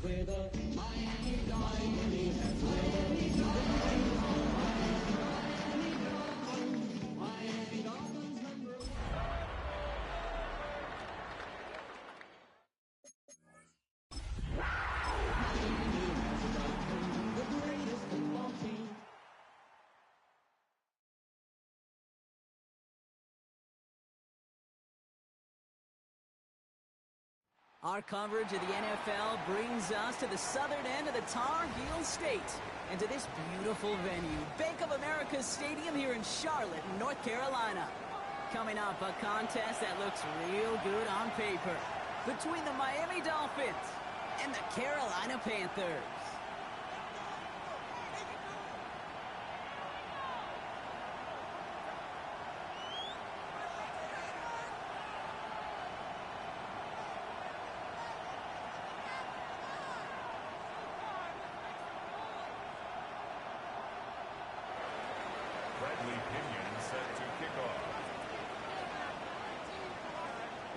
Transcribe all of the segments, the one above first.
With a Miami Dolphins, Miami Dolphins, Miami Dolphins number one. Miami has the Dolphins, the greatest football team. Our coverage of the NFL brings us to the southern end of the Tar Heel State and to this beautiful venue, Bank of America Stadium here in Charlotte, North Carolina. Coming up, a contest that looks real good on paper between the Miami Dolphins and the Carolina Panthers.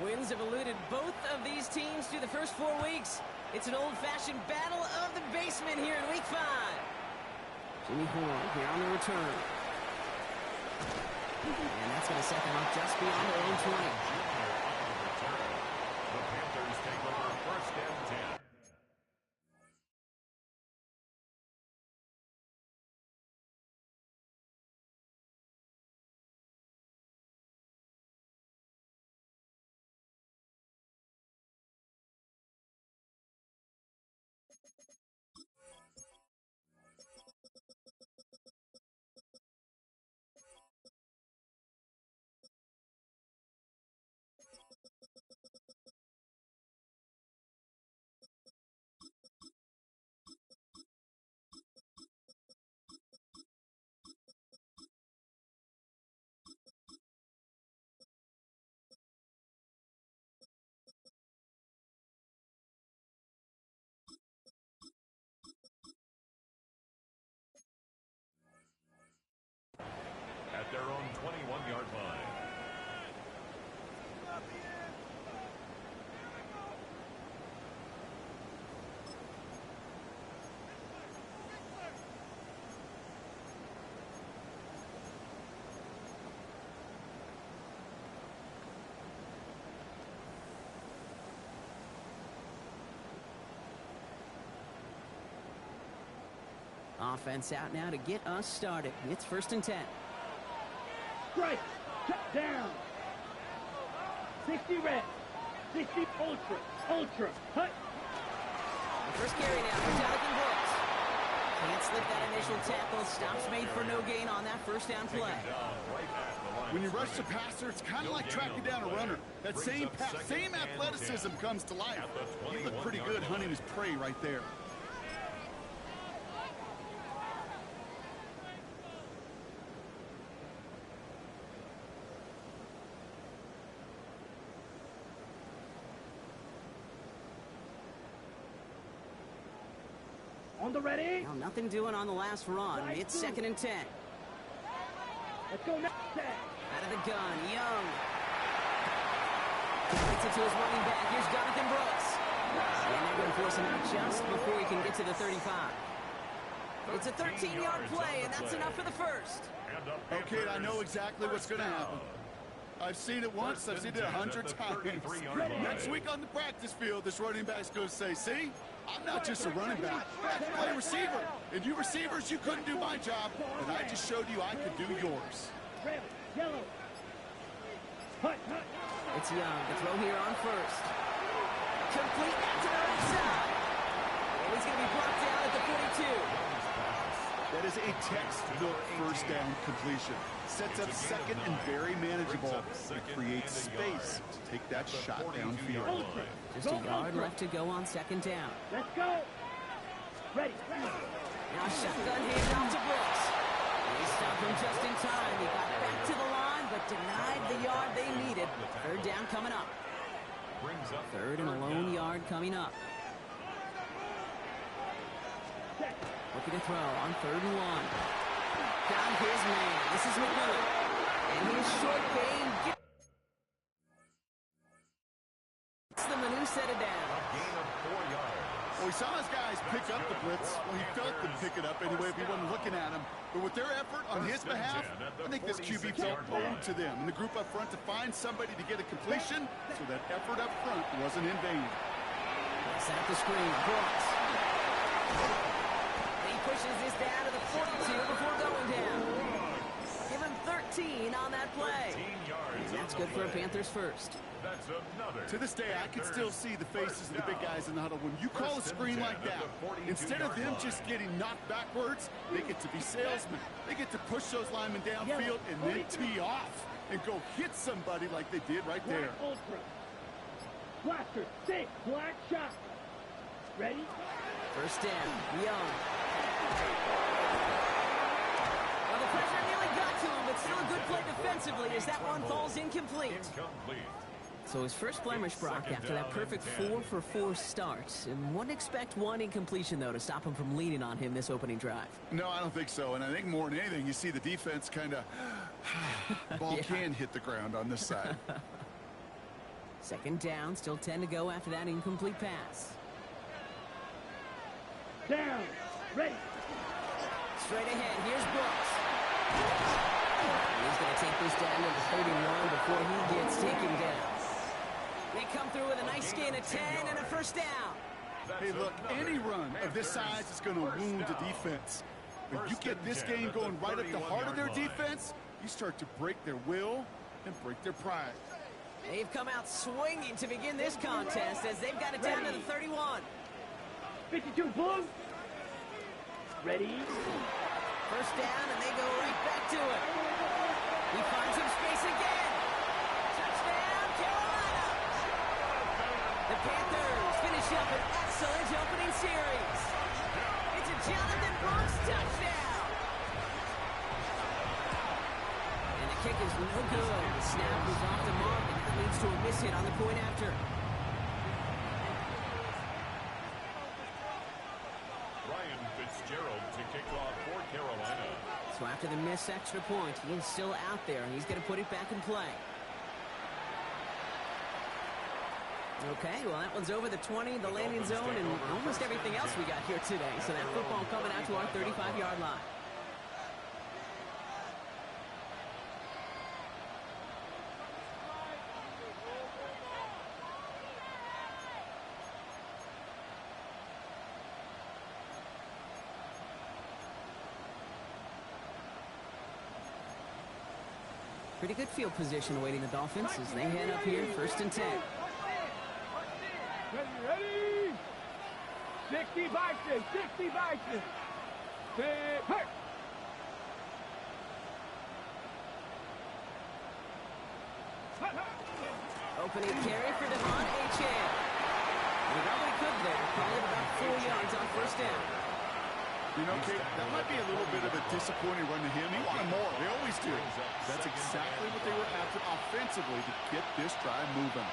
Wins have eluded both of these teams through the first 4 weeks. It's an old-fashioned battle of the basement here in Week 5. Jimmy Horn here on the return. And that's going to set them up just beyond their own 20. The Panthers take over first and 10. At their own 21-yard line. Offense out now to get us started. It's first and 10. Strike, down. 60 red, 60 ultra, hut. The first carry now for Jonathan Brooks. Can't slip that initial tackle. Stops made for no gain on that first down play. When you rush the passer, it's kind of like tracking down a runner. That same athleticism comes to life. He looked pretty good hunting his prey right there. On the ready. Well, nothing doing on the last run. It's second and 10. Let's go next. Out of the gun, Young. Gets it to his running back. Here's Jonathan Brooks. And they're going to force him out just before he can get to the 35. It's a 13-yard play, and that's enough for the first. Okay, I know exactly what's going to happen. I've seen it once, I've seen it 100 times. Next week on the practice field, this running back's going to say, see, I'm not just a running back, I can play receiver. And you receivers, you couldn't do my job, and I just showed you I could do yours. Red, yellow. It's Young, the throw here on first. Complete out to the right side. And he's going to be brought down at the 42. That is a textbook first down completion. Sets up second and very manageable. It creates space to take that shot downfield. Just a yard left to go on second down. Let's go. Ready. Now shotgun handoff to Brooks. They stopped him just in time. He got back to the line, but denied the yard they needed. Third down coming up. Third and a lone yard coming up. Looking to throw on third and 1. Down his man. This is McMillan. And his short game gets the Manu set it down. A gain of 4 yards. Well, he saw his guys pick up the blitz. Well, he felt them pick it up anyway if he wasn't looking at him. But with their effort on his behalf, I think this QB felt owed to them. And the group up front to find somebody to get a completion, so that effort up front wasn't in vain. It's at the screen. Brooks. He pushes this down to the 42 before going down. Give him 13 on that play. And that's good for a Panthers first. That's another. To this day, I can still see the faces of the big guys in the huddle. When you call a screen like that, instead of them just getting knocked backwards, they get to be salesmen. They get to push those linemen downfield and then tee off and go hit somebody like they did right there. Ultra. Blaster, 6, black shot. Ready? First down, Young. Well, the pressure nearly got to him, but still a good play defensively as that one falls incomplete. So his first blemish, Brock, after that perfect 4 for 4 start. And wouldn't expect one incompletion, though, to stop him from leaning on him this opening drive. No, I don't think so. And I think more than anything, you see the defense kind of ball can hit the ground on this side. Second down, still 10 to go after that incomplete pass. Down. Ready. Straight ahead, here's Brooks. He's going to take this down to the 31 before he gets taken down. They come through with a nice gain of 10 and a first down. Hey, look, any run of this size is going to wound the defense. But you get this game going right up the heart of their defense, you start to break their will and break their pride. They've come out swinging to begin this contest as they've got it down to the 31. 52 blue. Ready. First down, and they go right back to it. He finds some space again. Touchdown, Carolina! The Panthers finish up an excellent opening series. It's a Jonathan Brooks touchdown. And the kick is no good. The snap was off the mark, and that leads to a miss hit on the point after. To kick off for Carolina. So after the missed extra point, he is still out there, and he's going to put it back in play. Okay, well, that one's over the 20, the landing zone, and almost everything else we got here today. So that football coming out to our 35-yard line. Pretty good field position awaiting the Dolphins as they head up here, 1st and 10. Ready? 60 Bison, 60 Bison. Hey! Opening carry for Devon Achane. He got what he could there, probably about 4 yards on 1st down. You know, Kate, that might be a little bit of a disappointing run to him. He wanted more. They always do. That's exactly what they were after offensively to get this drive moving.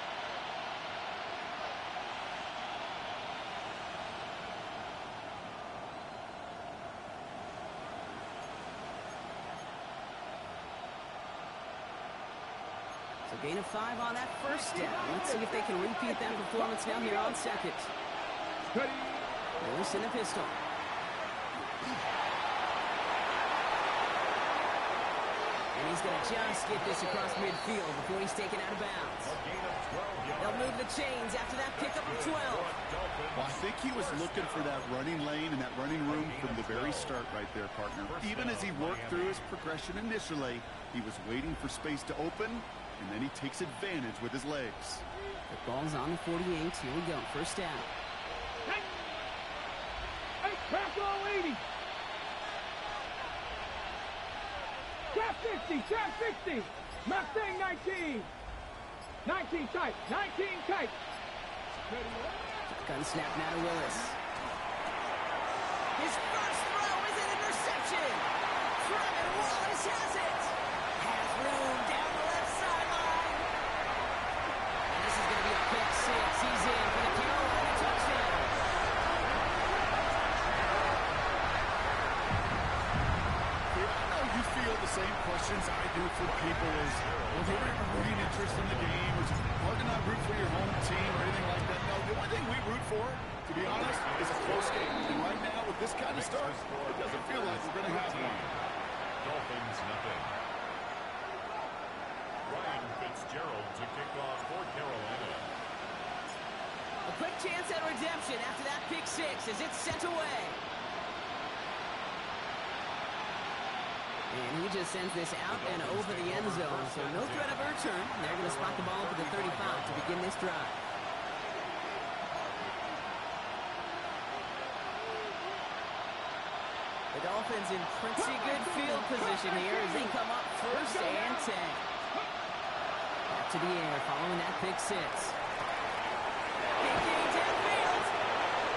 So gain of 5 on that first down. Let's see if they can repeat that performance down here on 2nd. Lewis in the pistol. And he's going to just get this across midfield before he's taken out of bounds. They'll move the chains after that pickup of 12. Well, I think he was looking for that running lane and that running room from the very start right there, partner. Even as he worked through his progression initially, he was waiting for space to open, and then he takes advantage with his legs. The ball's on the 48. Here we go. First down. Hey, crack all 80. Trap 60, trap 60. Mustang 19. 19 tight, 19 tight. Gun snap now to Willis. His first throw is an interception. Trevor Wallace has it. Has room down the left sideline. And this is going to be a pick 6. He's in for the Carolina touchdown. I know you feel the same questions I do for people is, well, they don't have a rooting interest in the game. It's hard to not root for your home team or anything like that. No, the only thing we root for is to be honest, it's a close game. And right now, with this kind of start, it doesn't feel like we're going to have one. Dolphins nothing. Ryan Fitzgerald to kick off for Carolina. A quick chance at redemption after that pick six as it's sent away. And he just sends this out and over the end zone, so no threat of a return. They're going to spot the ball up at the 35 to begin this drive. The Dolphins in pretty good field position here as they come up first and 10. Back to the air following that pick six. Big game downfield.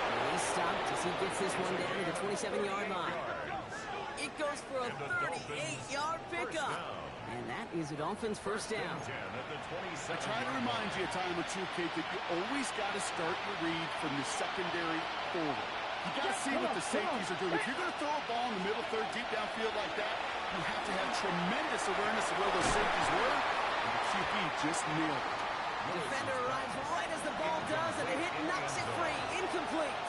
And he's stopped as he gets this one down to the 27-yard line. It goes for a 38-yard pickup. And that is the Dolphins' first down. I try to remind you a time or two, Kate, that you always got to start your read from the secondary forward. You got to see what the safeties are doing. If you're going to throw a ball in the middle third, deep downfield like that, you have to have tremendous awareness of where those safeties were, and the QB just nailed it. The defender arrives right as the ball does, and the hit knocks it free. Incomplete.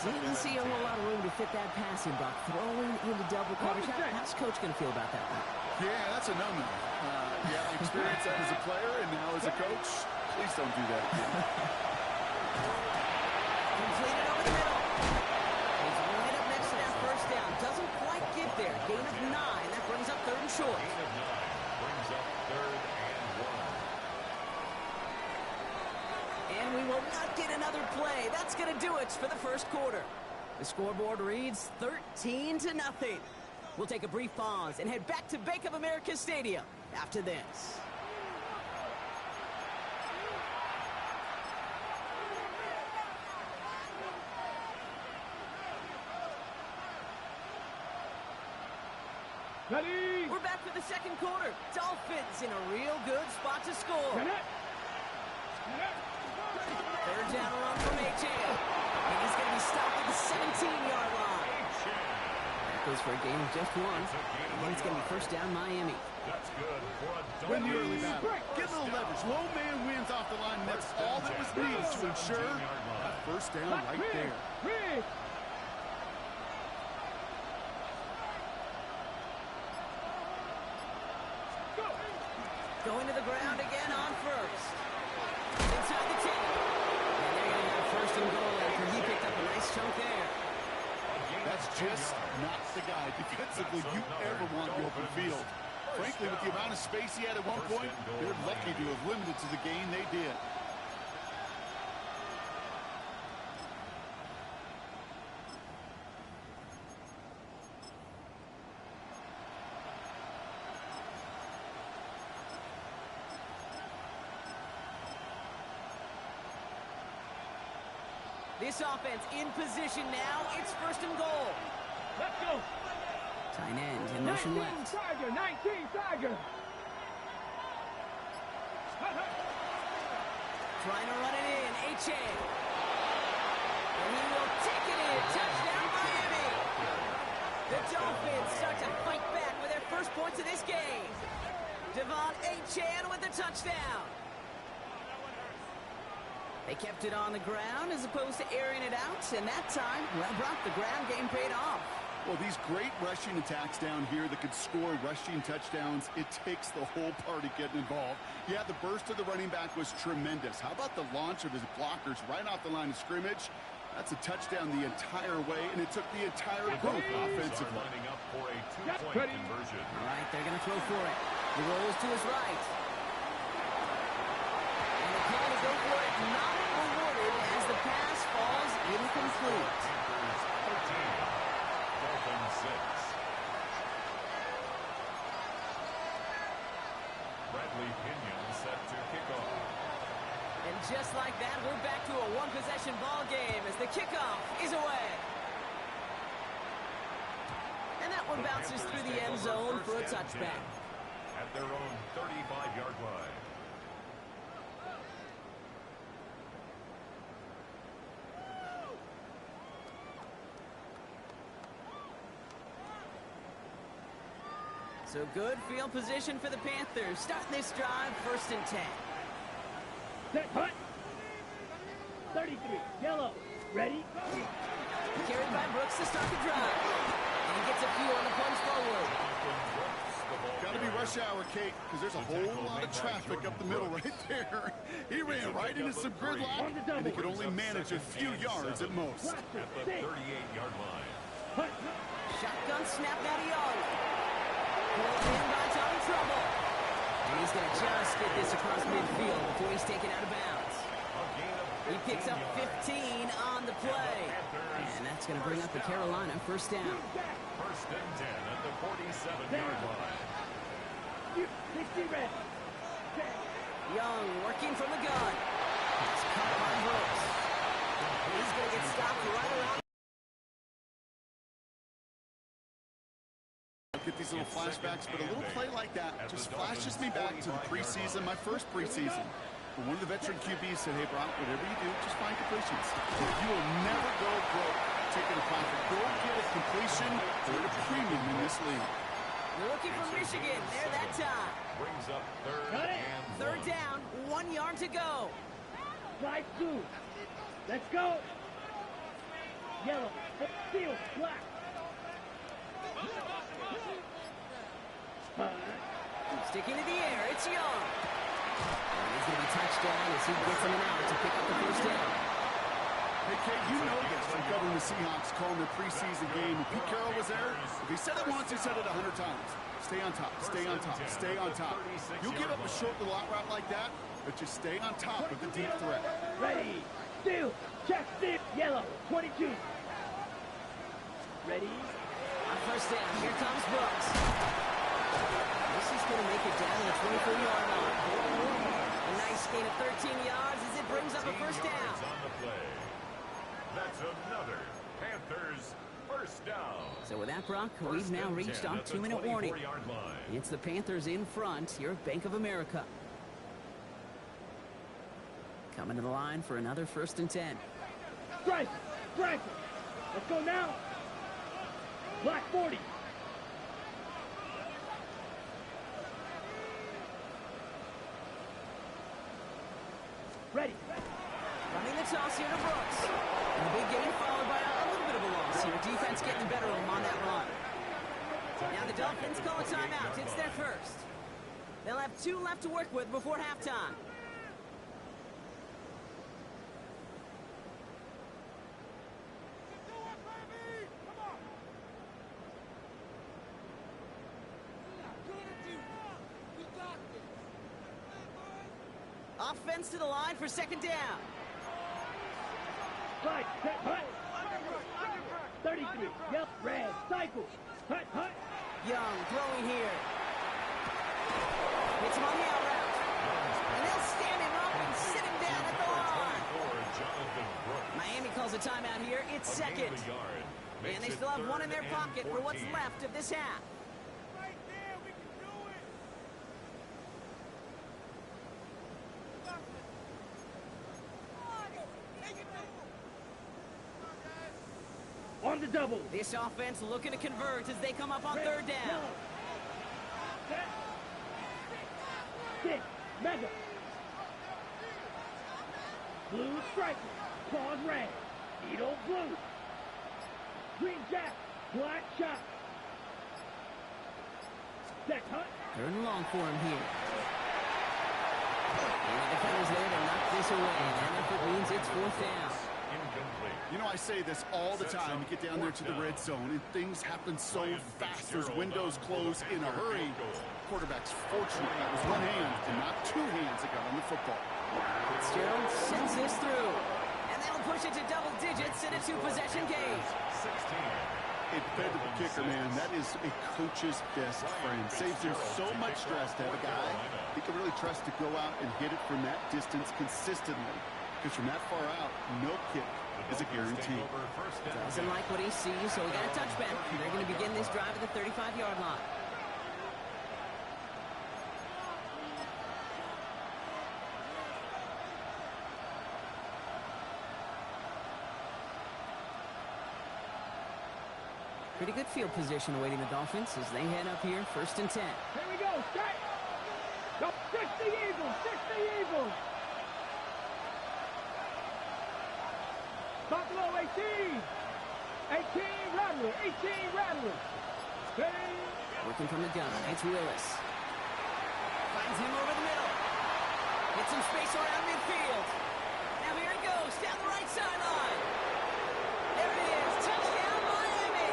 Didn't see a whole lot of room to fit that passing block. Throwing into double coverage. How's Coach going to feel about that one? Yeah, that's a no-no. Yeah, I experienced that as a player, and now as a coach, please don't do that again. Completed over the middle. He's right up next to that first down. Doesn't quite get there. Gain of 9. That brings up third and short. Gain of 9 brings up third and 1. And we will not get another play. That's going to do it for the first quarter. The scoreboard reads 13-0. We'll take a brief pause and head back to Bank of America Stadium after this. Ready? We're back for the second quarter. Dolphins in a real good spot to score. Third down run from H.A. And he's going to be stopped at the 17-yard line. That goes for a gain of just 1. And it's going to be first down Miami. That's good for a Win the early Dolphins. battle. Get a little leverage. Low man wins off the line, and that's all that was needed to ensure that first down right there. Going to the ground again on first. Inside the 10. And they're going to have first and goal after he picked up a nice chunk there. That's just not the guy defensively you ever want in the open field. Frankly, with the amount of space he had at one point, they're lucky to have limited to the gain they did. This offense in position now. It's first and goal. Let's go. Tight end in motion 19 left. Tiger, 19 Tiger. Trying to run it in. H.A. And he will take it in. Touchdown Miami. The Dolphins start to fight back with their first points of this game. Devon Achane with the touchdown. They kept it on the ground as opposed to airing it out, and that time, well, Brock, the ground game paid off. Well, these great rushing attacks down here that could score rushing touchdowns, it takes the whole party getting involved. Yeah, the burst of the running back was tremendous. How about the launch of his blockers right off the line of scrimmage? That's a touchdown the entire way, and it took the entire group offensively. Lining up for a two-point conversion. All right, they're going to throw for it. He rolls to his right. And the call to go for it not rewarded as the pass falls incomplete. Panthers 13, Dolphins 6. Bradley Pinion set to kick off. And just like that, we're back to a one-possession ball game as the kickoff is away. And that one bounces through the end zone for a touchback. At their own 35-yard line. So good field position for the Panthers. Starting this drive, first and 10. Set, punt. 33, yellow. Ready? Carried by Brooks to start the drive. And he gets a few on the plunge forward. Got to be rush hour, Kate, because there's a whole lot of traffic up the middle right there. He ran right into some gridlock, and he could only manage a few yards at most. At the 38-yard line. Hut. Shotgun snap now to Young. Pulled in by Tommy Trouble. And he's going to just get this across midfield before he's taken out of bounds. He picks up 15 on the play. And that's going to bring up the Carolina first down. First and 10 at the 47-yard line. 60 red. Young working from the gun. It's caught by Brooks. He's going to get stopped right around. Get these little flashbacks, but a little play like that just flashes me back to the preseason, my first preseason. But one of the veteran QBs said, hey, Brock, whatever you do, just find completions. You will never go broke taking a profit. Go get a completion or a premium in this league. They're looking for Michigan. There that time. Brings up Third down, 1 yard to go. Slide through. Let's go. Yellow. Field. Black. Sticking to the air, it's Young. And he's going to be touched down as he gets in and out to pick up the first down. Hey, Kate, you know this from covering the Seahawks, calling their preseason game. When Pete Carroll was there, if he said it once, he said it 100 times. Stay on top, stay on top, stay on top. You'll give up a short little out route like that, but just stay on top of the deep threat. Ready. Steal. Check. Steal. Yellow. 22. Ready. On first down, here comes Brooks. This is going to make it down to the 24-yard line. A nice gain of 13 yards as it brings up a first down. On the play. That's another Panthers first down. So with that, Brock, we've now reached our 2-minute warning. It's the Panthers in front here at Bank of America. Coming to the line for another first and 10. Strike. Let's go now. Black 40. Ready. Running the toss here to Brooks. And a big gain followed by a little bit of a loss here. Defense getting the better of him on that run. Now the Dolphins call a timeout. It's their first. They'll have 2 left to work with before halftime. Offense to the line for second down. Right. Hut. 33. Yep. Red. Cycle. Hut. Young throwing here. Hits him on the out route. And they'll stand him up and sit him down at the line. Miami calls a timeout here. It's second. And they still have 1 in their pocket for what's left of this half. On the double. This offense looking to convert as they come up on third down. Set. 6. Mega. Blue striker. Claws red. Needle blue. Green jack. Black shot. Set. Hut. Third and long for him here. And the defenders there to knock this away. And effort means it's fourth down. You know, I say this all the time. You get down there to the red zone, and things happen so fast. Those windows close in a hurry. Quarterback's fortunate that was 1 hand and not 2 hands that got on the football. Fitzgerald sends this through. And they'll push it to double digits in a 2-possession game. A dependable kicker, man. That is a coach's best friend. Saves him so much stress to have a guy he can really trust to go out and hit it from that distance consistently. Because from that far out, no kick is a guarantee. Doesn't like what he sees, so we got a touchback. They're going to begin this drive at the 35-yard line. Pretty good field position awaiting the Dolphins as they head up here, first and 10. Here we go. Strike. Go. 60 Eagles. 60 Eagles. Buffalo 18. 18 Rattler. 18 Rattler. Steady. Working from the gun. It's Willis. Finds him over the middle. Gets some space around midfield. Now here he goes. Down the right sideline. There it is. Touchdown, Miami.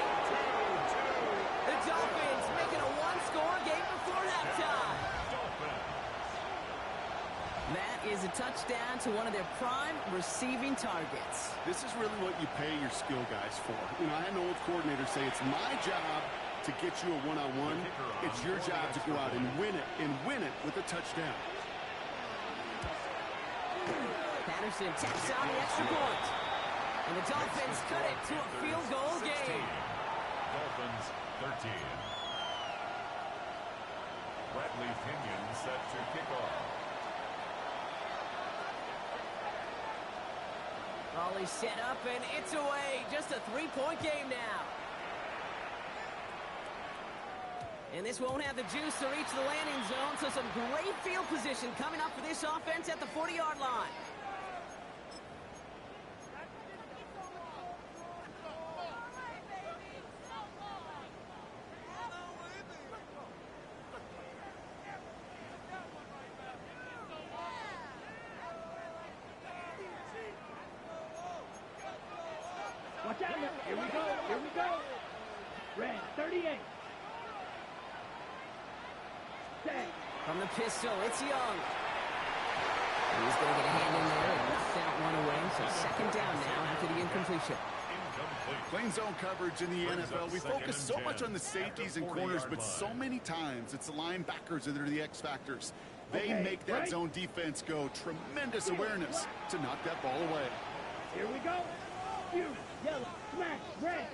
The Dolphins making a one-score game before halftime. That is a touchdown to one of their prime receiving targets. This is really what you pay your skill guys for. You know, I had an old coordinator say it's my job to get you a one-on-one. It's your job to go out and win it with a touchdown. Patterson taps on the extra point. And the Dolphins cut it to a field goal game. Dolphins 13. Bradley Pinion set to kick off. Volley set up, and it's away. Just a three-point game now. And this won't have the juice to reach the landing zone, so some great field position coming up for this offense at the 40-yard line. Watch out now. Here we go. Here we go. Red 38. Stay. From the pistol, it's Young. He's going to get a hand in there and left that one away. So second down now after the incompletion. Playing zone coverage in the NFL, we focus so much on the safeties and corners, but so many times it's the linebackers that are the X factors. They make that zone defense go. Tremendous awareness to knock that ball away. Here we go. You, yellow, smash, red.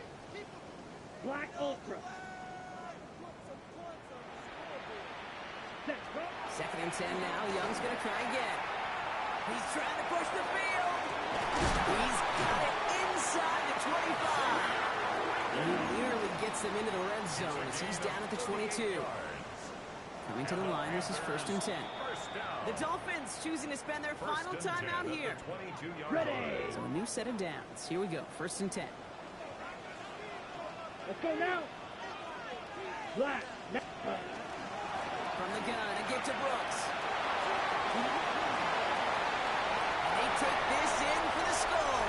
Black ultra. Second and 10 now. Young's going to try again. He's trying to push the field. He's got it inside the 25. And he nearly gets them into the red zone as he's down at the 22. Coming to the line, this is first and 10. The Dolphins choosing to spend their final time out here. Ready. So a new set of downs. Here we go, first and 10. Let's go now. Black. From the gun, a give to Brooks. And they take this in for the score.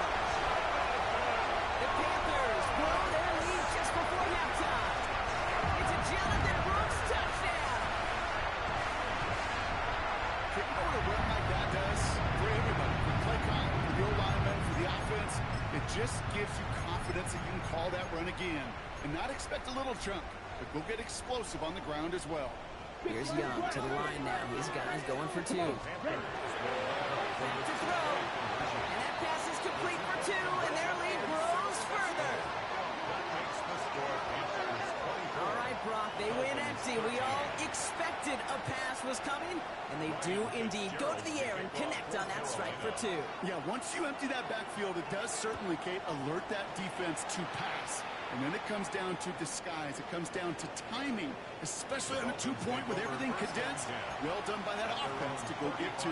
The Panthers blow their lead just before halftime. It's a Jonathan Brooks touchdown. Kicking over a run like that does for everybody, for the play call, for the O-lineman, for the offense, it just gives you confidence that you can call that run again and not expect a little chunk, but go get explosive on the ground as well. Here's Young to the line now. His guys going for two. Back to throw. And that pass is complete for two, and their lead grows further. All right, Brock, they win empty. We all expected a pass was coming, and they do indeed go to the air and connect on that strike for two. Yeah, once you empty that backfield, it does certainly, Kate, alert that defense to pass. And then it comes down to disguise. It comes down to timing, especially on a two-point with everything condensed. Well done by that offense to go get two.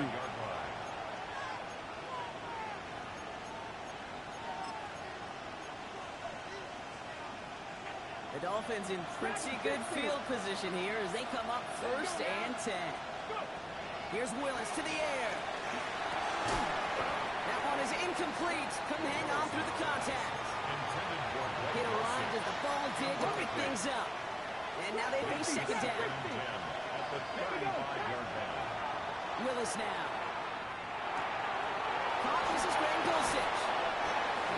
The Dolphins in pretty good field position here as they come up first and 10. Here's Willis to the air. That one is incomplete. Couldn't hang on through the contact. It arrived as the ball did to pick things up. And now they face second down. Willis now. Caught, this is Graham Dulcich.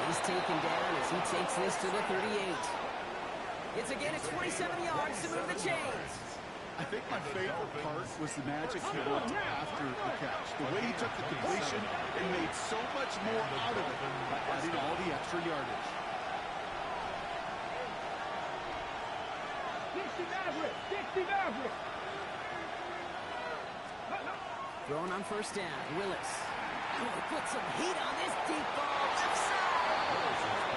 He's taken down as he takes this to the 38. It's again at 27 yards to move the chains. I think my favorite part was the magic he worked after the catch. The way he took the completion and made so much more out of it by adding all the extra yardage. Dixie Maverick. Throwing on first down, Willis. Put some heat on this deep ball, left side.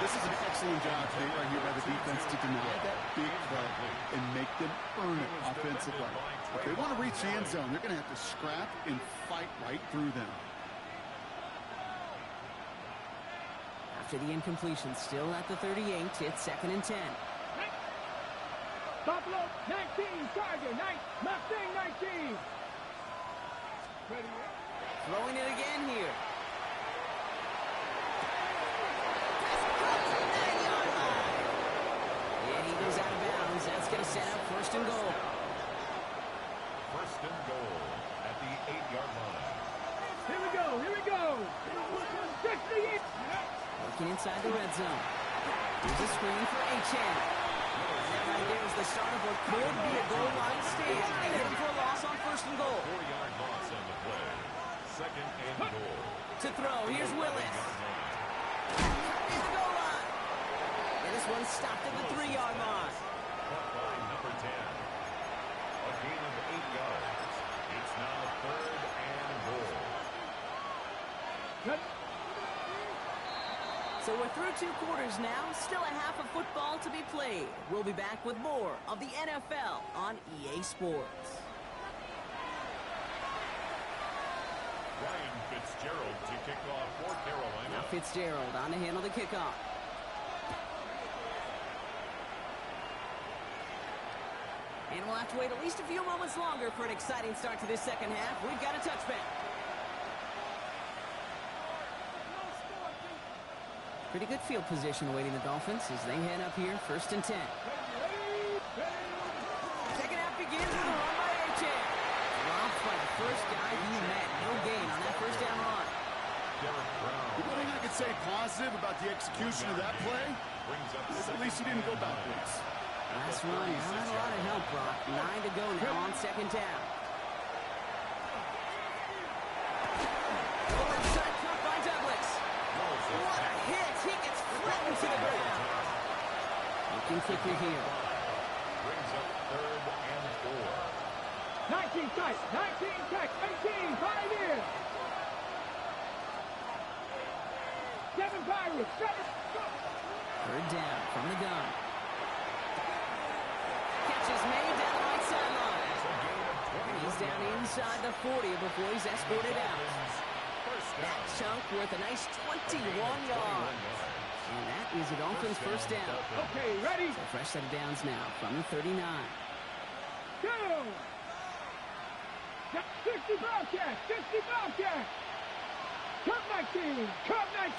This is an excellent job today right here by the defense to deny that big play and make them earn it offensively. If they want to reach the end zone, they're going to have to scrap and fight right through them. After the incompletion, still at the 38, it's 2nd and 10. Buffalo 19, Charger 9, Mustang 19. Ready? Throwing it again here. Yeah, he goes out of bounds. That's going to set up 1st and goal. 1st and goal at the 8-yard line. Here we go, here we go. 68. Looking inside the red zone. Here's a screen for Achane. That right there is the start of what could be a goal line stand. They hit him for a loss on 1st and goal. 4-yard loss on the play. 2nd and goal. To throw, here's Willis. Here's the goal line. And this one stopped at the 3-yard line. Caught by number 10. A gain of 8 yards. It's now 3rd and goal. So we're through 2 quarters now. Still a half of football to be played. We'll be back with more of the NFL on EA Sports. Ryan Fitzgerald to kick off for Carolina. Now Fitzgerald on to handle the kickoff. And we'll have to wait at least a few moments longer for an exciting start to this 2nd half. We've got a touchback. Pretty good field position awaiting the Dolphins as they head up here, 1st and 10. 2nd half begins with a run by Achane. Dropped by the first guy he met. No gain on that 1st down run. Derek Brown. The only thing I could say positive about the execution of that play is at least he didn't go backwards. Last run, not a lot of help, Brock. 9 to go now on 2nd down. Oversight cut by Douglas. What a hit! He gets flattened to the ground. Looking quicker here. Brings up 3rd and 4. 19 tight, 19 tight, 18, 5 in. 7 Pirates, 7. 3rd down from the gun. Catch is made down the right sideline. And he's down inside the 40 before he's escorted out. That chunk worth a nice 21 yards. And that is a Dolphins 1st down. Okay, ready? So fresh set of downs now from the 39. Go! 60 Bobcat, 60 Bobcat. Cut 19, cut 19.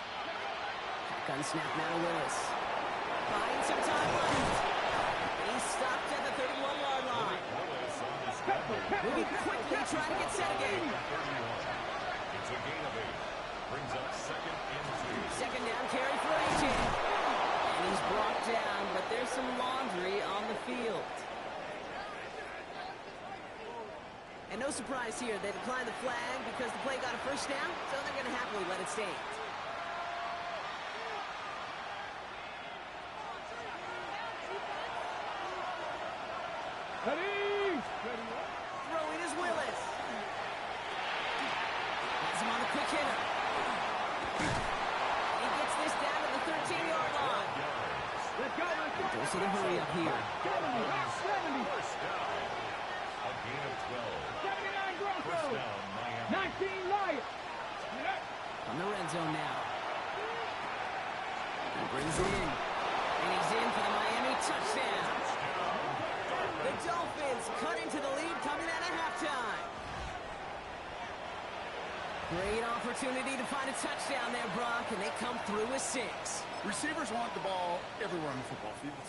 Gun snap now to Willis. Buying some time left. He's stopped at the 31-yard line. Moving quickly, trying to get set again. It's a gain of 8. Brings up 2nd and 2. 2nd down carry for Achane. And he's brought down, but there's some laundry on the field. And no surprise here, they declined the flag because the play got a 1st down, so they're going to happily let it stand. Ready? Throwing is Willis. Has him on the quick hitter. He gets this down to the 13-yard line. Let's go, let's go. Dose of the hurry up here. 70. First down. A gain of 12. 79 First Broncos. down, Miami. 19 Lions. From the red zone now. He brings it in. And he's in for the Miami touchdown. The Dolphins cut into the lead coming out of halftime. Great opportunity to find a touchdown there, Brock, and they come through with 6. Receivers want the ball everywhere on the football field.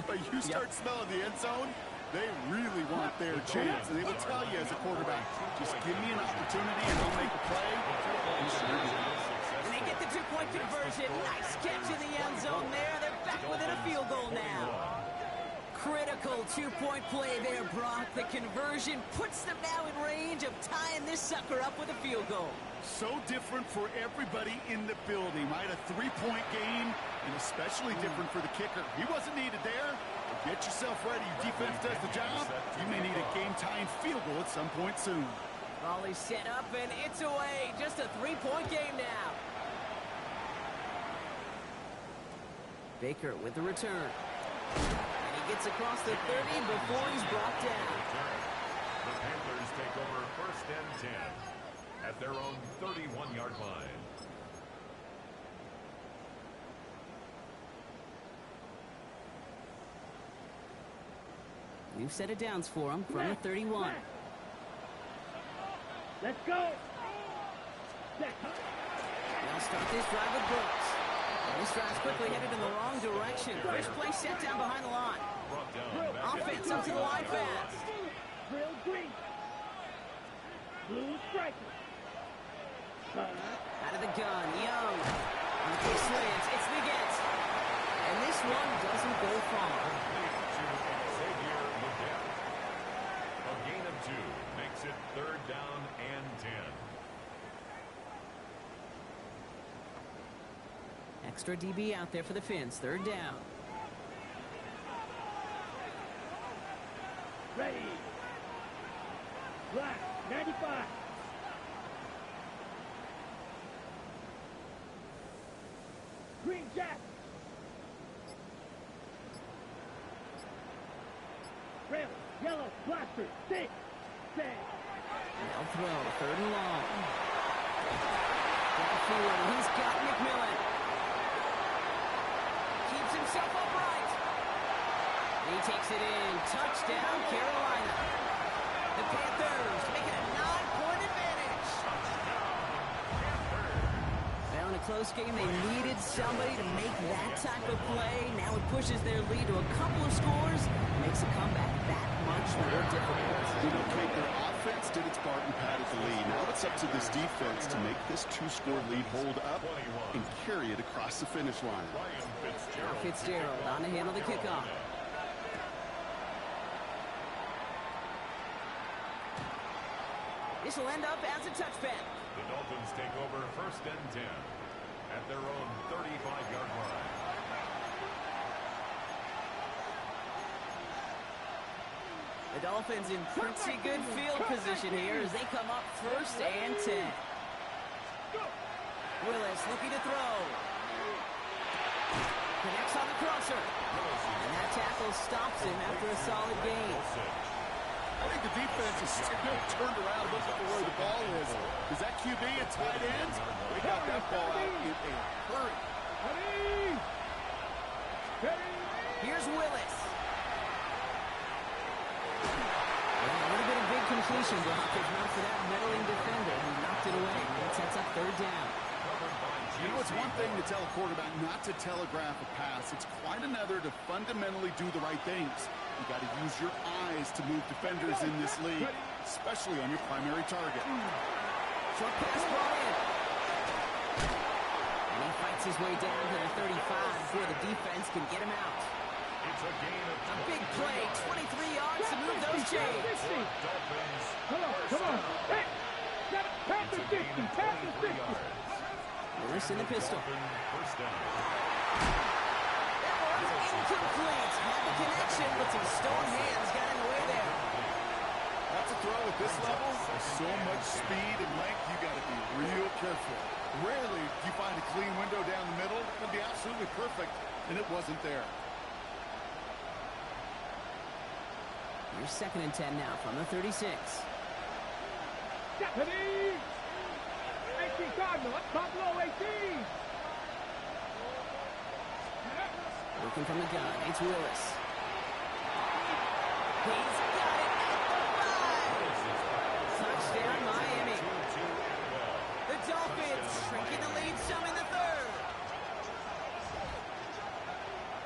But you start smelling the end zone, they really want their chance. And they will tell you as a quarterback, just give me an opportunity and I'll make a play. And they get the 2-point conversion. Nice catch in the end zone there. They're back within a field goal now. Critical 2-point play there, Brock. The conversion puts them now in range of tying this sucker up with a field goal. So different for everybody in the building, right? A 3-point game, and especially different for the kicker. He wasn't needed there. Get yourself ready. Your defense does the job. You may need a game-tying field goal at some point soon. Volley set up, and it's away. Just a 3-point game now. Baker with the return. And he gets across the 30 before he's brought down. The Panthers take over 1st and 10 at their own 31-yard line. New set of downs for him from the 31. Let's go. They'll start this drive with Brooks. And this drive's quickly headed in the wrong direction. First play set down behind the line. Offense up to the line fast. Real green. Blue striker. Out of the gun, Young. On the kick slants, it's Leggett. And this one doesn't go far. A gain of 2 makes it 3rd down and 10. Extra DB out there for the Finns. 3rd down. Ready. Black, 95. Green Jack. Red, yellow, blaster, 6. They'll throw. 3rd and long. Downfield, he's got McMillan. Keeps himself upright. He takes it in. Touchdown, Carolina. The Panthers make it a 9-point advantage. Well, in a close game, they needed somebody to make that type of play. Now it pushes their lead to a couple of scores and makes a comeback that much more difficult. You know, Kate, their offense did its part and padded the lead. Now it's up to this defense to make this 2-score lead hold up and carry it across the finish line. Now Fitzgerald on to handle the kickoff. This will end up as a touchback. The Dolphins take over 1st and 10 at their own 35-yard line. The Dolphins in pretty good field position here as they come up 1st and 10. Willis looking to throw. Connects on the crosser. And that tackle stops him after a solid gain. I think the defense is still turned around looking for where the ball is. Is that QB and tight ends? They got that ball out in a hurry. Here's Willis. Well, a little bit of big completion block if not for that meddling defender who knocked it away. That sets up 3rd down. You know, it's one thing to tell a quarterback not to telegraph a pass. It's quite another to fundamentally do the right things. You got to use your eyes to move defenders in this league, especially on your primary target. Short pass ball in. And he fights his way down to the 35 before the defense can get him out. It's a gain of A big play, 23 yards to move those chains. Dolphins. Come on. Hey, Panthers 50, Panthers 50. Willis in the pistol. 1st down. That was incomplete. Had the connection, but some stone hands got in the way there. That's a throw at this level. There's so much speed and length, you got to be real careful. Rarely do you find a clean window down the middle. It would be absolutely perfect, and it wasn't there. Here's 2nd and 10 now from the 36. Japanese! 18 Cardinal, up top low 18! Looking from the gun, it's Willis. He's got it at the 5! Touchdown, Miami. The Dolphins shrinking the lead some in the 3rd.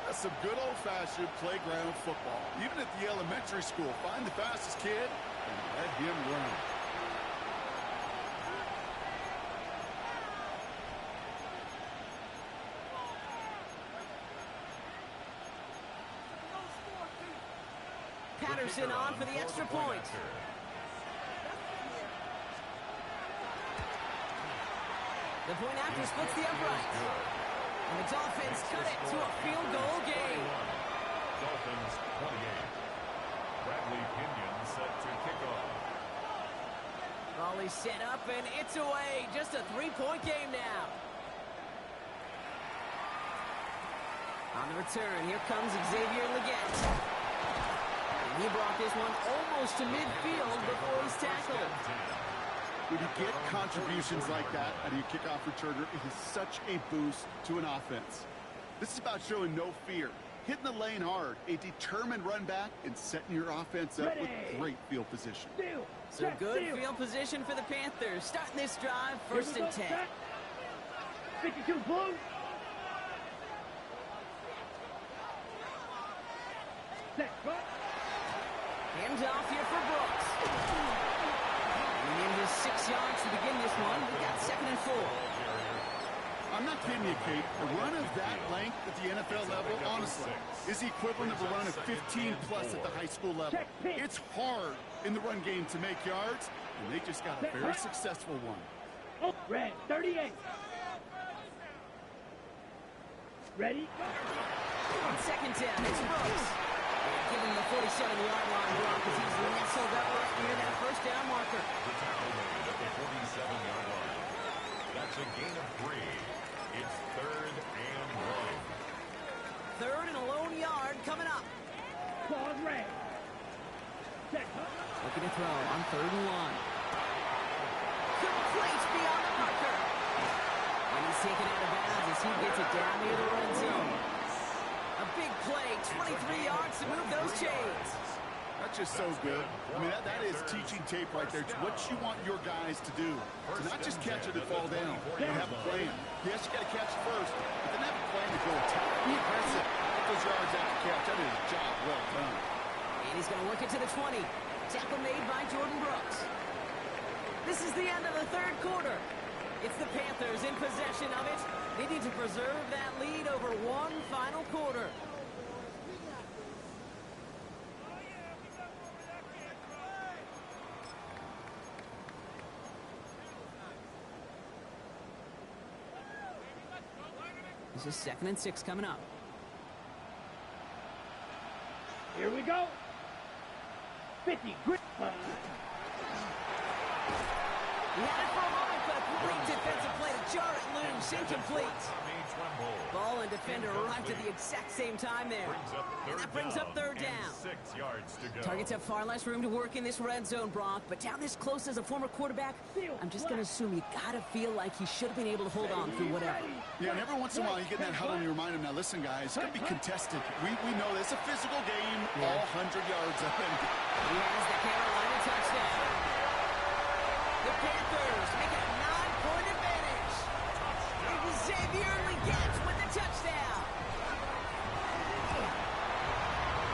That's some good old-fashioned playground football. Even at the elementary school, find the fastest kid and let him run. Patterson on for the extra point. The point after splits the upright. And the Dolphins cut it to a field goal game. Dolphins 28. Bradley Pinion set to kick off. Ball is set up and it's away. Just a 3-point game now. On the return, here comes Xavier Leggett. And he brought this one almost to midfield before he's tackled. When you get contributions like that out of your kickoff returner, it is such a boost to an offense. This is about showing no fear. hitting the lane hard, a determined run back, and setting your offense up with great field position. So good field position for the Panthers. Starting this drive, first and 10. 52 blue. Hands off here for Brooks. And in just 6 yards to begin this one. We got 2nd and 4. I'm not kidding you, Kate. A run of that length at the NFL level, honestly, is the equivalent of a run of 15-plus at the high school level. It's hard in the run game to make yards, and they just got a very successful one. Oh, red, 38. Ready? On 2nd down, it's Brooks. Give him the 47-yard line block as he's nestled up right near that first down marker. The tackle made at the 47-yard line. That's a gain of 3. It's 3rd and 1. 3rd and a lone yard coming up. Pause red. Looking to throw on 3rd and 1. Complete beyond the marker. And he's taken out of bounds as he gets it down near the red zone. A big play, 23 yards to move those chains. That's just so good. I mean, that is teaching tape right there. It's what you want your guys to do. To not just catch it and fall down, but have a plan. Yes, you got to catch it first, but then have a plan to go attack. Be aggressive. Get those yards after catch. That is a job well done. And he's going to work it to the 20. Tackle made by Jordan Brooks. This is the end of the 3rd quarter. It's the Panthers in possession of it. They need to preserve that lead over one final quarter. This is 2nd and 6 coming up. Here we go. 50 grip. He had it for a moment, but a great defensive play to jar it loose, incomplete. Ball and defender arrived at the exact same time there. And that brings up 3rd down. 6 yards to go. Targets have far less room to work in this red zone, Brock, but down this close as a former quarterback, I'm just going to assume you got to feel like he should have been able to hold on through whatever. Yeah, and every once in a while you get that huddle and you remind him, now listen, guys, it's going to be contested. We know this is a physical game, all 100 yards of him. He has the Carolina touchdown. The Panthers make it a 9-point advantage. Xavier Legette with the touchdown.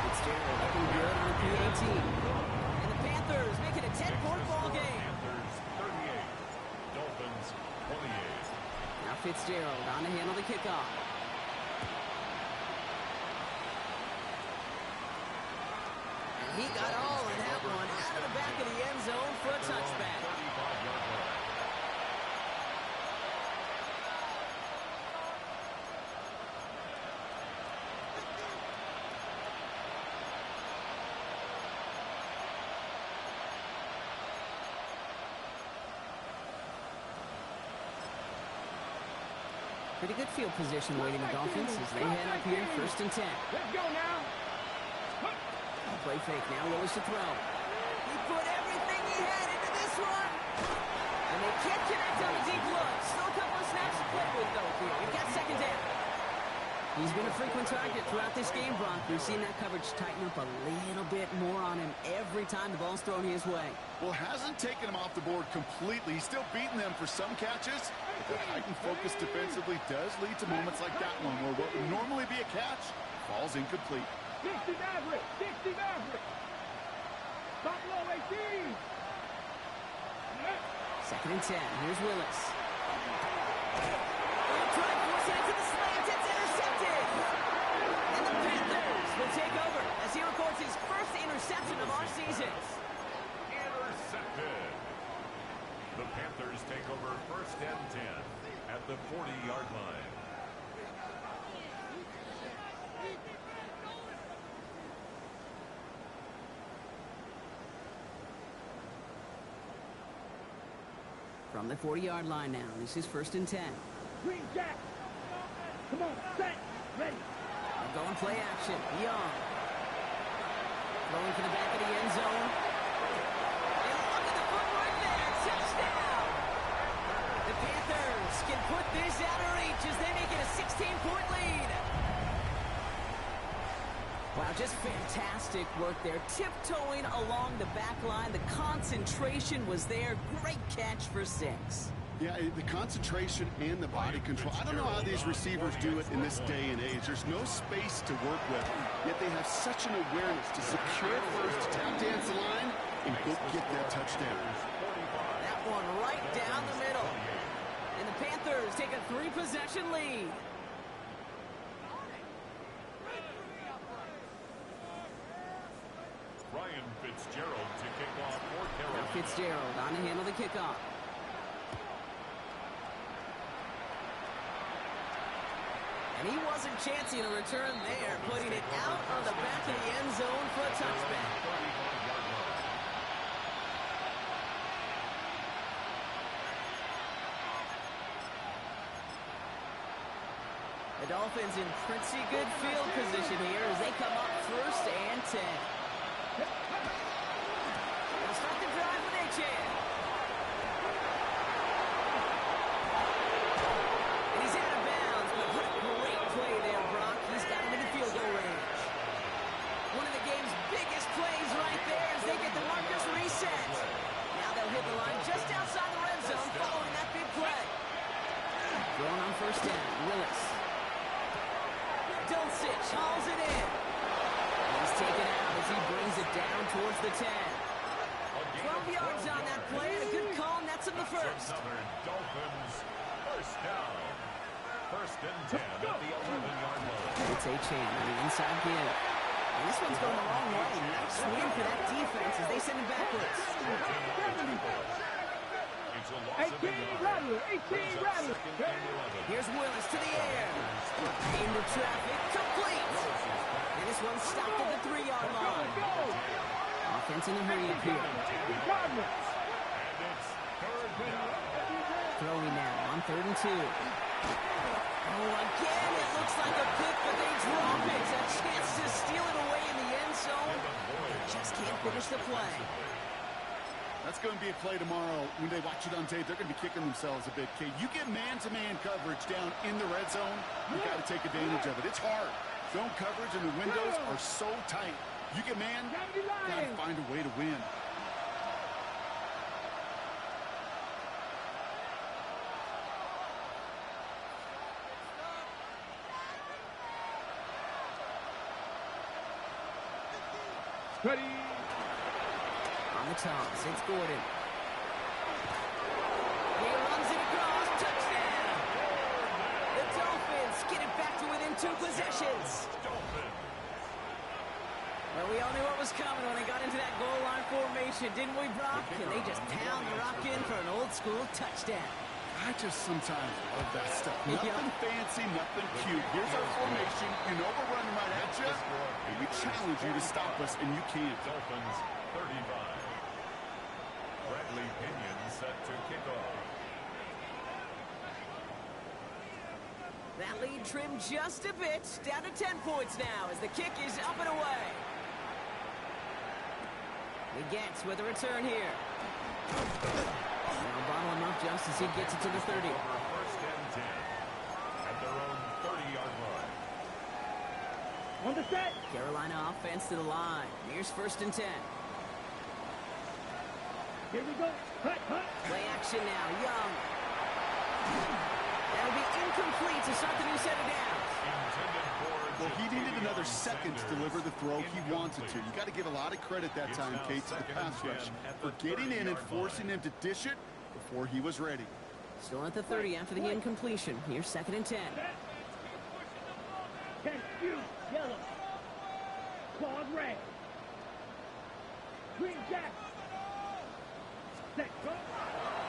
Fitzgerald looking good on the PAT. And the Panthers make it a 10-point ball game. Panthers 38, Dolphins 28. Now Fitzgerald on to handle the kickoff. And he got all in that one out of the back of the end zone for a touchback. 35-yard line. Pretty good field position waiting the Dolphins as they head up here, 1st and 10. Let's go now. Play fake now, Willis to throw. He put everything he had into this one. And they can't connect on the deep look. Still a couple of snaps to play with, though, here. We've got 2nd down. He's been a frequent target throughout this game, Brock. We've seen that coverage tighten up a little bit more on him every time the ball's thrown his way. Well, hasn't taken him off the board completely. He's still beating them for some catches. But that heightened focus defensively does lead to moments like that one where what would normally be a catch falls incomplete. 60 Maverick. 60 Maverick. Top low 18. 2nd and 10. Here's Willis. They'll try to force it into the slant. It's intercepted. And the Panthers will take over as he records his first interception of our season. Intercepted. The Panthers take over 1st and 10 at the 40-yard line. From the 40-yard line now, this is 1st and 10. Green Jack. Come on, set, ready. They'll go and play action. Young. Throwing for the back of the end zone. And look at the footwork there. Touchdown. The Panthers can put this out of reach as they make it a 16-point lead. Wow, just fantastic work there. Tiptoeing along the back line. The concentration was there. Great catch for 6. Yeah, the concentration and the body control. I don't know how these receivers do it in this day and age. There's no space to work with, yet they have such an awareness to secure first, tap dance the line, and go get that touchdown. That one right down the middle. And the Panthers take a 3-possession lead. Ryan Fitzgerald to kick off for Carolina. Now Fitzgerald on to handle the kickoff. And he wasn't chancing a return there, putting it out on the back of the end zone for a touchback. The Dolphins in pretty good field position here as they come up 1st and 10. They'll start the drive with H.A. And he's out of bounds, but what a great play there, Brock. He's got him in the field goal range. One of the game's biggest plays right there as they get the markers reset. Now they'll hit the line just outside the red zone following that big play. Throwing on 1st down, Willis. Dulcich hauls it in. He's taken out as he brings it down towards the 10. 12 yards on that play and a good call, nets him the first. Another Dolphins first down. 1st and 10 at the 11-yard line. It's A-Chain on the inside give. And this one's going the wrong way. Nice swing for that defense as they send it backwards. It's a loss of 18 Rattler, 18 Rattler. Here's Willis to the air. Into traffic, complete. And this one's stopped at the 3-yard line. Offense in a hurry up here. Throwing now on 3rd and 2. Oh, again, it looks like a pick, but they drop it. A chance to steal it away in the end zone. They just can't finish the play. That's going to be a play tomorrow. When they watch it on tape, they're going to be kicking themselves a bit, Kate. You get man-to-man coverage down in the red zone, you got to take advantage of it. It's hard. Zone coverage and the windows are so tight. You get man, got to find a way to win. Ready. On the toss, it's Gordon. He runs it across, touchdown! The Dolphins get it back to within 2 possessions. Well, we all knew what was coming when they got into that goal line formation, didn't we, Brock? And they just pound the rock in for an old-school touchdown. I just sometimes love that stuff. Nothing fancy, nothing cute. Here's our formation. You know we're running right at you. And we challenge you to stop us, and you can't. Dolphins 35. Bradley Pinion set to kick off. That lead trimmed just a bit, down to 10 points now as the kick is up and away. He gets with a return here. Now bottle him up just as he gets it to the 30. Over 1st and 10 at their own 30-yard line. On the set. Carolina offense to the line. Here's 1st and 10. Here we go. Cut, cut. Play action now. Young. That'll be incomplete to start the new set of downs. Well, he needed another second to deliver the throw he wanted to. You got to give a lot of credit that time, Kate, to the pass rush for getting in and forcing him to dish it before he was ready. Still at the 30 after the incompletion. Here's 2nd and 10. 10, you, yellow. Claws red. Green jack. Set, go.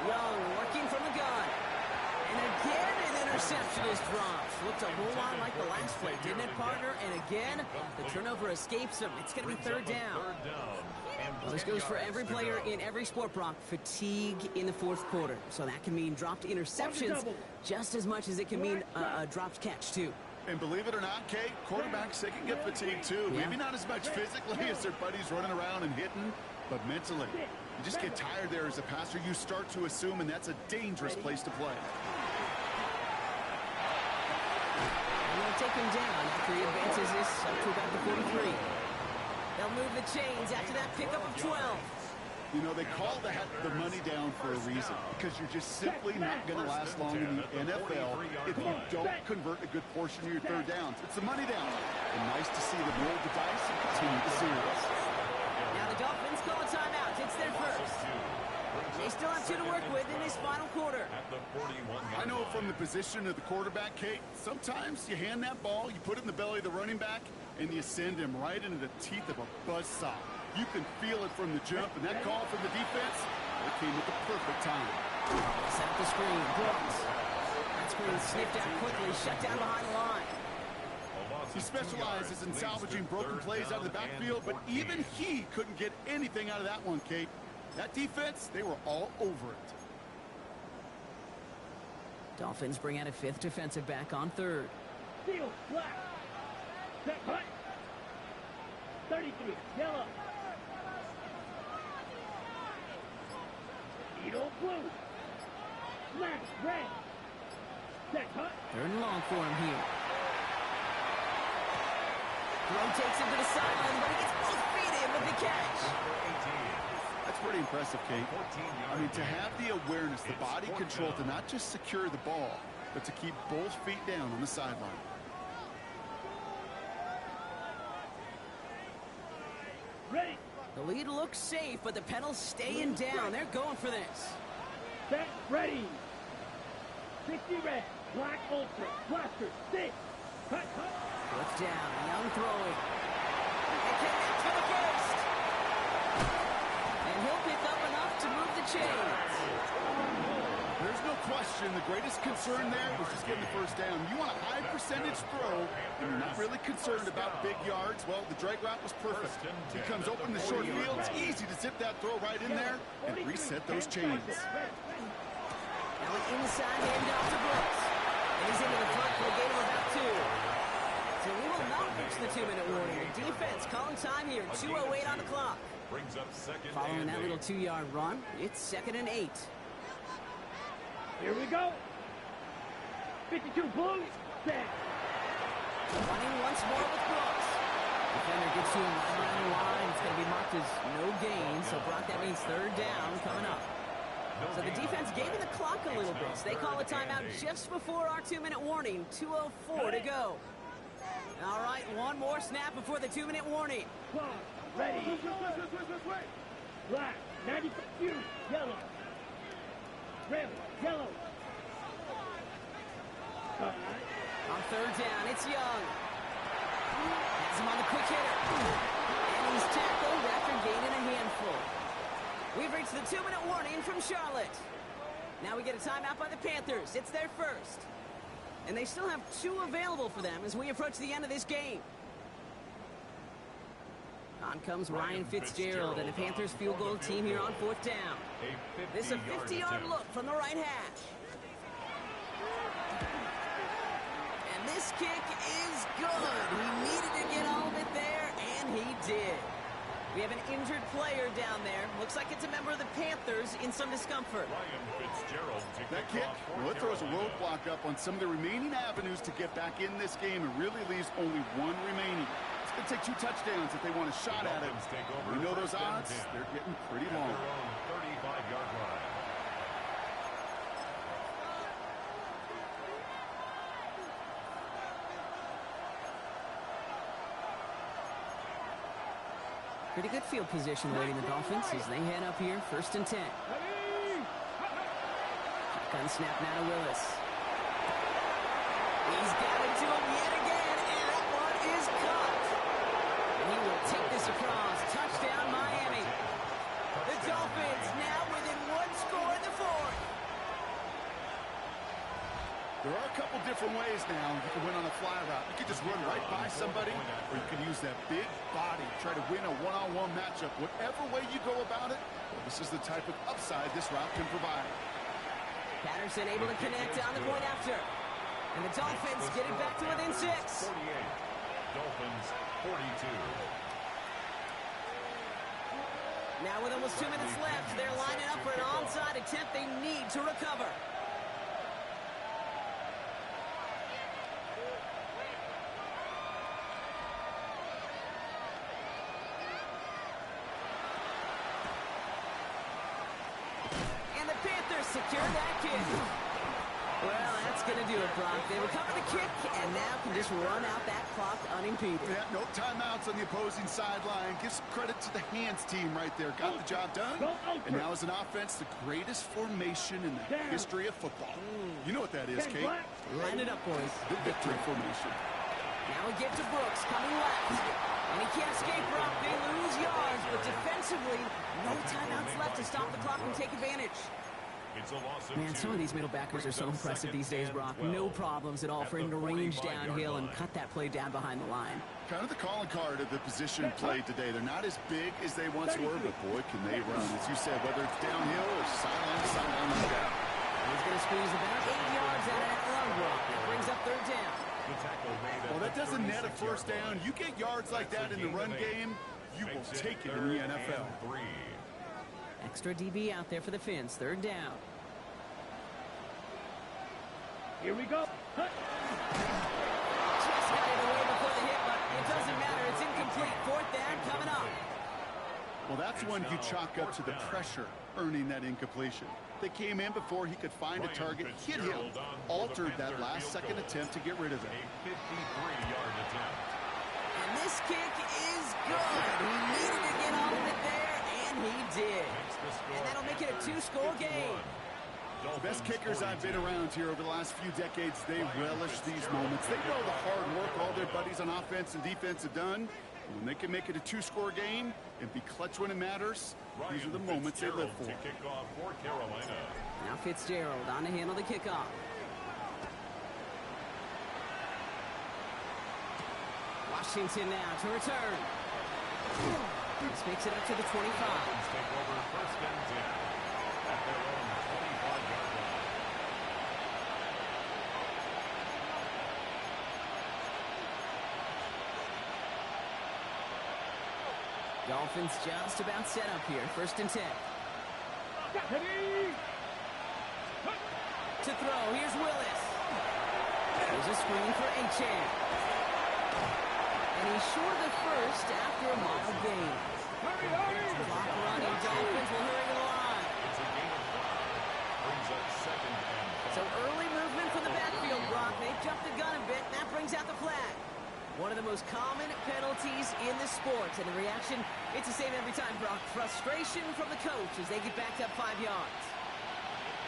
Young working from the gun. And again, an interception is dropped. Looked a whole lot like the last play, didn't it, partner? And again, the turnover escapes him. It's going to be 3rd down. Well, this goes for every player in every sport, Brock. Fatigue in the 4th quarter. So that can mean dropped interceptions just as much as it can mean a dropped catch, too. And believe it or not, Kate, quarterbacks, they can get fatigued, too. Yeah. Maybe not as much physically as their buddies running around and hitting, but mentally. You just get tired there as a passer. You start to assume, and that's a dangerous place to play. take him down after he advances this up to about the 43. They'll move the chains after that pickup of 12. You know, they call that the money down for a reason, because you're just simply not going to last long in the NFL if you don't convert a good portion of your third downs. It's the money down. And nice to see them roll the dice and continue the series. Now the Dolphins call a timeout. It's their first. They still have 2 to work with in this final quarter. I know from the position of the quarterback, Kate, sometimes you hand that ball, you put it in the belly of the running back, and you send him right into the teeth of a buzzsaw. You can feel it from the jump, and that call from the defense, it came at the perfect time. Set up the screen. Brooks. That screen sniffed out quickly, shut down behind the line. He specializes in salvaging broken plays out of the backfield, but even he couldn't get anything out of that one, Kate. That defense, they were all over it. Dolphins bring out a 5th defensive back on 3rd. Steal, black. Set, cut. 33, yellow. Eagle, blue. Smash, red. Set, cut. 3rd and long for him here. Throw takes him to the sideline, but he gets both feet in with the catch. That's pretty impressive, Kate. I mean, to have the awareness, the body control to not just secure the ball, but to keep both feet down on the sideline. Ready. The lead looks safe, but the Panthers staying down. They're going for this. Set, ready. 60 red, black ultra, blaster, 6. Cut, cut. Looks down, Young throwing. They connect for the first. And he'll pick up enough to move the chains. There's no question the greatest concern there was just getting the first down. You want a high percentage throw, and you're not really concerned about big yards. Well, the drag route was perfect. He comes open the short field. It's easy to zip that throw right in there and reset those chains. Now an inside handoff to Brooks. And he's into the front for a gain of about 2. So we will not reach the 2-minute warning. The defense calling time here. 2:08 on the clock. Brings up 2nd. Following that little 2-yard run, it's 2nd and 8. Here we go. 52 blue. Set. Running once more with Brooks. Defender gets to him right around the line. It's going to be marked as no gain. So Brock, that means 3rd down coming up. So the defense gave the clock a little bit. So they call a timeout just before our 2-minute warning. 2:04 to go. All right, one more snap before the 2-minute warning. Clock. Ready. Black. 90. Yellow. Red. Yellow. On 3rd down, it's Young. Has him on the quick hitter. And he's tackled after gaining a handful. We've reached the 2-minute warning from Charlotte. Now we get a timeout by the Panthers. It's their first. And they still have 2 available for them as we approach the end of this game. On comes Ryan Fitzgerald and the Panthers field goal team here on 4th down. This is a 50-yard look from the right hash. And this kick is good. He needed to get all of it there, and he did. We have an injured player down there. Looks like it's a member of the Panthers in some discomfort. Ryan Fitzgerald to That kick, well, it throws a roadblock up on some of the remaining avenues to get back in this game and really leaves only 1 remaining. It's going to take 2 touchdowns if they want a shot at it. We know those odds, they're getting pretty long. 35-yard line. Pretty good field position waiting the Dolphins as they head up here, 1st and 10. Shotgun snap now to Willis. He's got it to him yet again, and that one is caught. And he will take this across. Touchdown, Miami. The Dolphins now within 1 score in the 4th. There are a couple different ways now you can win on a fly route. You can just run right by somebody, or you can use that big body, try to win a one-on-one matchup. Whatever way you go about it, well, this is the type of upside this route can provide. Patterson able to connect on the point after. And the Dolphins get it back to within 6. 48. Dolphins 42. Now with almost 2 minutes left, they're lining up for an onside attempt they need to recover. secure that kick. Well, that's going to do it, Brock. They recover the kick and now can just run out that clock unimpeded. Yeah, no timeouts on the opposing sideline. Give some credit to the hands team right there. Got the job done. And now as an offense, the greatest formation in the history of football. You know what that is, Kate? Line it up, boys. The victory formation. Now we get to Brooks, coming left. And he can't escape, Brock. They lose yards, but defensively, no timeouts left to stop the clock and take advantage. It's a loss of Man, 2. some of these middle backers are so impressive these days, Brock. No problems at all for him to range downhill and cut that play down behind the line. Kind of the calling card of the position played today. They're not as big as they once were, but boy, can they run. As you said, whether it's downhill or sideline to sideline like that. He's going to squeeze about 8 yards out of that run block. That brings up third down. Well, that doesn't net a first down. You get yards like that in the run game, you will take it in the NFL. Extra DB out there for the Fins. Third down. Here we go. Just got it away before the hit, but it doesn't matter. It's incomplete. Fourth down coming up. Well, that's one you chalk up to the pressure earning that incompletion. They came in before he could find a target, hit him, altered that last-second attempt to get rid of it. A 53-yard attempt. And this kick is good. He needed to get all of it there, and he did. And that'll make it a two-score game. The best kickers I've been around here over the last few decades, they relish these moments. They know the hard work all their buddies on offense and defense have done. And when they can make it a two-score game and be clutch when it matters, these are the moments they live for. To kick off for Carolina. Now Fitzgerald on to handle the kickoff. Washington now to return. This makes it up to the 25. Dolphins take over first and 10 at their own 25-yard line. Dolphins just about set up here. First and 10. To throw, here's Willis. There's a screen for Achane. And he's short of the first after a mild gain. Clock running, Dolphins will hurry to the line. It's a gain of 5. Brings up second and 5. So early movement from the backfield, Brock. They jumped the gun a bit, and that brings out the flag. One of the most common penalties in the sport. And the reaction, it's the same every time, Brock. Frustration from the coach as they get backed up 5 yards.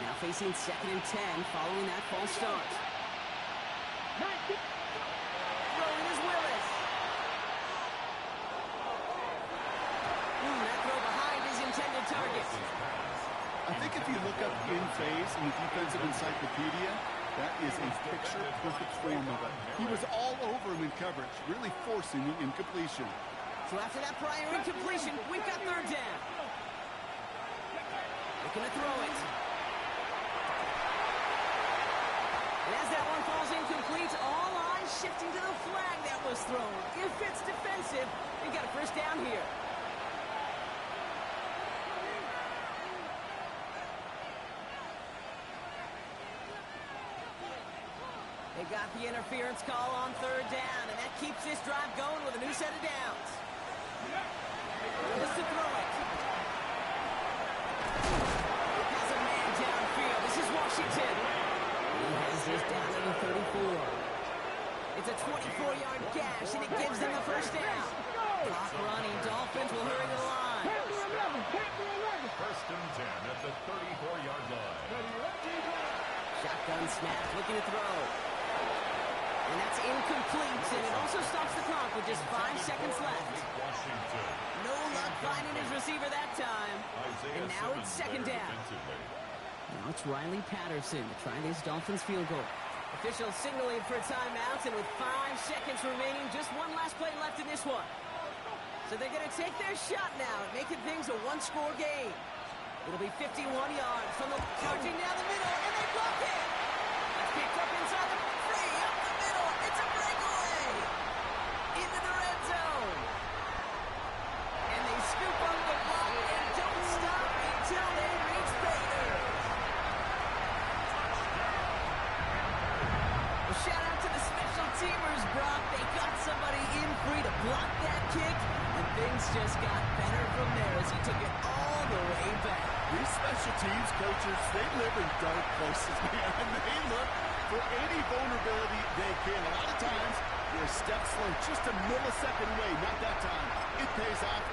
Now facing second and 10 following that false start. Throwing is Willis. That throw behind his intended target. I think if you look up in phase in the defensive encyclopedia, that is a picture-perfect form of it. He was all over him in coverage, really forcing the incompletion. So after that prior incompletion, we've got third down. Looking to throw it. And as that one falls incomplete, all eyes shifting to the flag that was thrown. If it's defensive, we got a first down here. They got the interference call on third down, and that keeps this drive going with a new set of downs. Willis to throw it. Has a man downfield. This is Washington. He has this down to the 34. It's a 24-yard gash, and it gives them the first down. Clock running. Dolphins will hurry to the line. First and 10 at the 34-yard line. Shotgun snap, looking to throw. And that's incomplete, and it also stops the clock with just 5 seconds left. Washington. No luck finding his receiver that time. And now it's second down. Now it's Riley Patterson to try this Dolphins field goal. Officials signaling for a timeout, and with 5 seconds remaining, just one last play left in this one. So they're going to take their shot now and making things a one-score game. It'll be 51 yards from the charging down the middle, and they block it. It's picked up inside the free, up the middle. It's a breakaway into the red zone. And they scoop up the block and don't stop until they reach Bader. A shout out to the special teamers, Brock. They got somebody in free to block that kick, and things just got better from there as he took it all the way back. These special teams coaches, they live in dark places, man, and they look for any vulnerability they can. A lot of times, you're a step slow, just a millisecond away. Not that time. It pays off.